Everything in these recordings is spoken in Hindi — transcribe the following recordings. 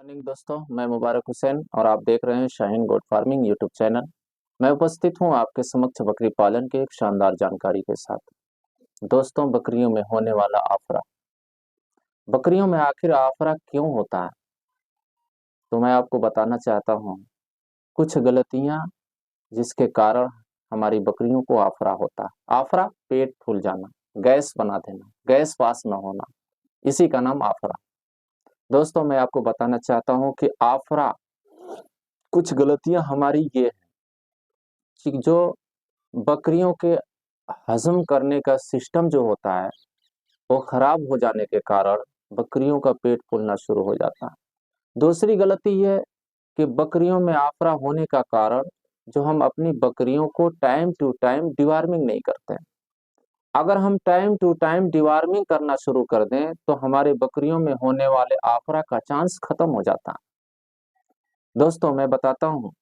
मॉर्निंग दोस्तों, मैं मुबारक हुसैन और आप देख रहे हैं Shaheen goat farming YouTube channel. मैं उपस्थित हूं आपके समक्ष बकरी पालन के एक शानदार जानकारी के साथ। दोस्तों, बकरियों में होने वाला आफरा, बकरियों में आखिर आफरा क्यों होता है, तो मैं आपको बताना चाहता हूं कुछ गलतियां जिसके कारण हमारी बकरियों को आफरा होता है। आफरा पेट फूल जाना, गैस बना देना, गैस पास न होना, इसी का नाम आफरा। दोस्तों, मैं आपको बताना चाहता हूं कि आफरा कुछ गलतियां हमारी ये है कि जो बकरियों के हजम करने का सिस्टम जो होता है वो खराब हो जाने के कारण बकरियों का पेट फूलना शुरू हो जाता है। दूसरी गलती ये है कि बकरियों में आफरा होने का कारण जो हम अपनी बकरियों को टाइम टू टाइम डिवार्मिंग नहीं करते। अगर हम टाइम टू टाइम डिवार्मिंग करना शुरू कर दें तो हमारे बकरियों में होने वाले आफरा का चांस खत्म हो जाता है। दोस्तों, मैं बताता हूँ,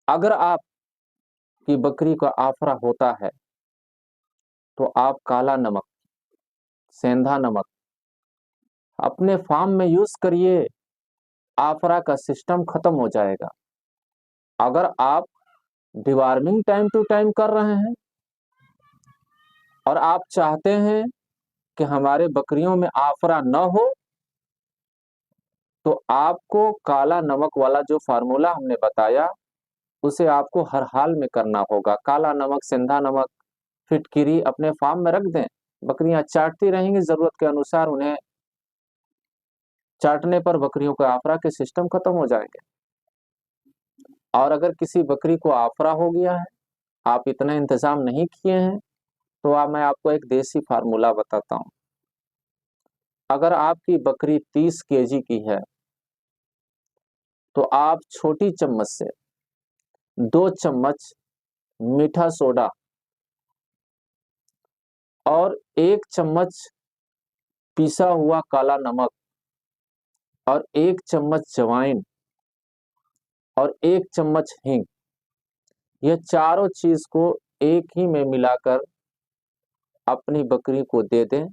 अगर आपकी बकरी का आफरा होता है तो आप काला नमक, सेंधा नमक अपने फार्म में यूज करिए, आफरा का सिस्टम खत्म हो जाएगा। अगर आप डिवार्मिंग टाइम टू टाइम कर रहे हैं और आप चाहते हैं कि हमारे बकरियों में आफरा न हो, तो आपको काला नमक वाला जो फार्मूला हमने बताया उसे आपको हर हाल में करना होगा। काला नमक, सेंधा नमक, फिटकिरी अपने फार्म में रख दें, बकरियां चाटती रहेंगी, जरूरत के अनुसार उन्हें चाटने पर बकरियों का आफरा के सिस्टम खत्म हो जाएंगे। और अगर किसी बकरी को आफरा हो गया है, आप इतना इंतजाम नहीं किए हैं, तो मैं आपको एक देसी फार्मूला बताता हूं। अगर आपकी बकरी 30 केजी की है तो आप छोटी चम्मच से 2 चम्मच मीठा सोडा और 1 चम्मच पिसा हुआ काला नमक और 1 चम्मच जवाइन और 1 चम्मच हींग, ये चारों चीज को एक ही में मिलाकर अपनी बकरी को दे दें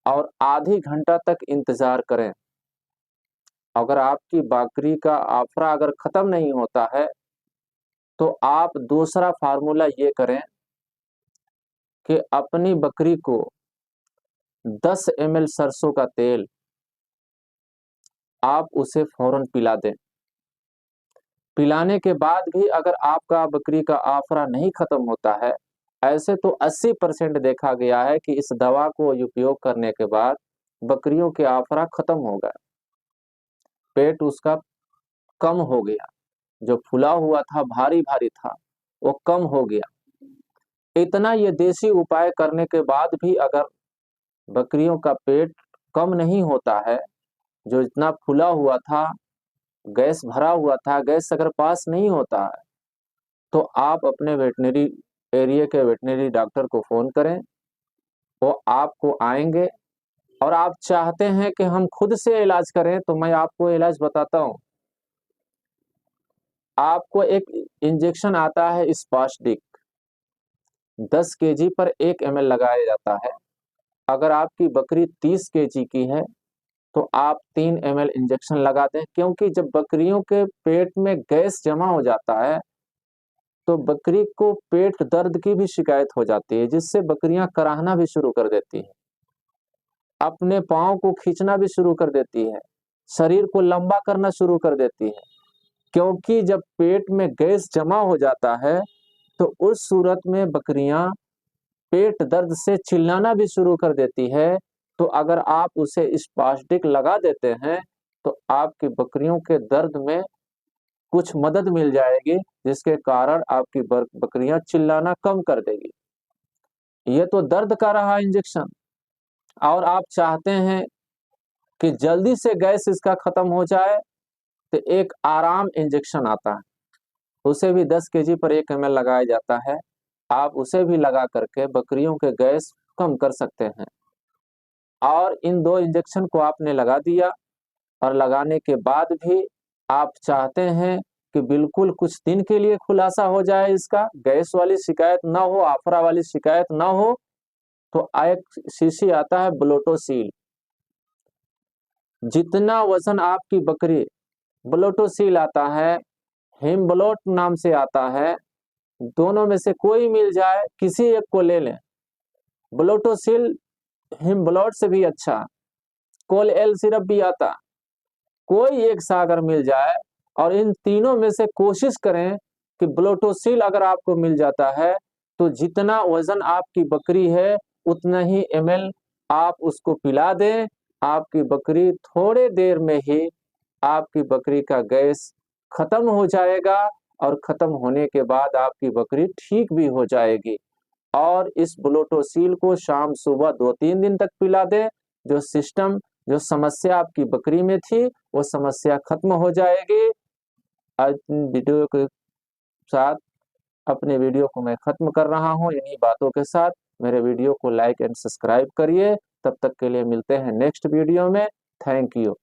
और आधी घंटा तक इंतजार करें। अगर आपकी बकरी का आफरा अगर खत्म नहीं होता है तो आप दूसरा फार्मूला ये करें कि अपनी बकरी को 10 ml सरसों का तेल आप उसे फौरन पिला दें। पिलाने के बाद भी अगर आपका बकरी का आफरा नहीं खत्म होता है, ऐसे तो 80% देखा गया है कि इस दवा को उपयोग करने के बाद बकरियों के आफरा खत्म हो गया, पेट उसका कम हो गया, जो फूला हुआ था, भारी भारी था, वो कम हो गया। इतना ये देसी उपाय करने के बाद भी अगर बकरियों का पेट कम नहीं होता है, जो इतना फूला हुआ था, गैस भरा हुआ था, गैस अगर पास नहीं होता है, तो आप अपने वेटनरी एरिया के वेटनरी डॉक्टर को फोन करें, वो आपको आएंगे। और आप चाहते हैं कि हम खुद से इलाज करें, तो मैं आपको इलाज बताता हूं। आपको एक इंजेक्शन आता है स्पास्टिक, 10 केजी पर 1 ml लगाया जाता है। अगर आपकी बकरी 30 केजी की है तो आप 3 ml इंजेक्शन लगा दें, क्योंकि जब बकरियों के पेट में गैस जमा हो जाता है तो बकरी को पेट दर्द की भी शिकायत हो जाती है, जिससे बकरियां कराहना भी शुरू कर देती है, अपने पाँव को खींचना भी शुरू कर देती है, शरीर को लंबा करना शुरू कर देती है। क्योंकि जब पेट में गैस जमा हो जाता है तो उस सूरत में बकरियां पेट दर्द से चिल्लाना भी शुरू कर देती है। तो अगर आप उसे स्पास्टिक लगा देते हैं तो आपकी बकरियों के दर्द में कुछ मदद मिल जाएगी, जिसके कारण आपकी बकरियां चिल्लाना कम कर देगी। ये तो दर्द का रहा इंजेक्शन। और आप चाहते हैं कि जल्दी से गैस इसका खत्म हो जाए, तो एक आराम इंजेक्शन आता है, उसे भी 10 केजी पर 1 ml लगाया जाता है। आप उसे भी लगा करके बकरियों के गैस कम कर सकते हैं। और इन 2 इंजेक्शन को आपने लगा दिया और लगाने के बाद भी आप चाहते हैं कि बिल्कुल कुछ दिन के लिए खुलासा हो जाए, इसका गैस वाली शिकायत ना हो, आफरा वाली शिकायत ना हो, तो एक शीशी आता है ब्लोटोसील, जितना वजन आपकी बकरी ब्लोटोसील आता है, हिमब्लोट नाम से आता है, दोनों में से कोई मिल जाए, किसी एक को ले लें। ब्लोटोसील हिमब्लोट से भी अच्छा, कोल एल सिरप भी आता, कोई एक सा अगर मिल जाए और इन तीनों में से कोशिश करें कि ब्लोटोसील अगर आपको मिल जाता है तो जितना वजन आपकी बकरी है उतना ही ml आप उसको पिला दें। आपकी बकरी थोड़े देर में ही आपकी बकरी का गैस खत्म हो जाएगा और खत्म होने के बाद आपकी बकरी ठीक भी हो जाएगी। और इस ब्लोटोसील को शाम सुबह 2-3 दिन तक पिला दें। जो समस्या आपकी बकरी में थी वो समस्या खत्म हो जाएगी। आज वीडियो के साथ अपने वीडियो को मैं खत्म कर रहा हूं इन्हीं बातों के साथ। मेरे वीडियो को लाइक एंड सब्सक्राइब करिए। तब तक के लिए मिलते हैं नेक्स्ट वीडियो में। Thank you.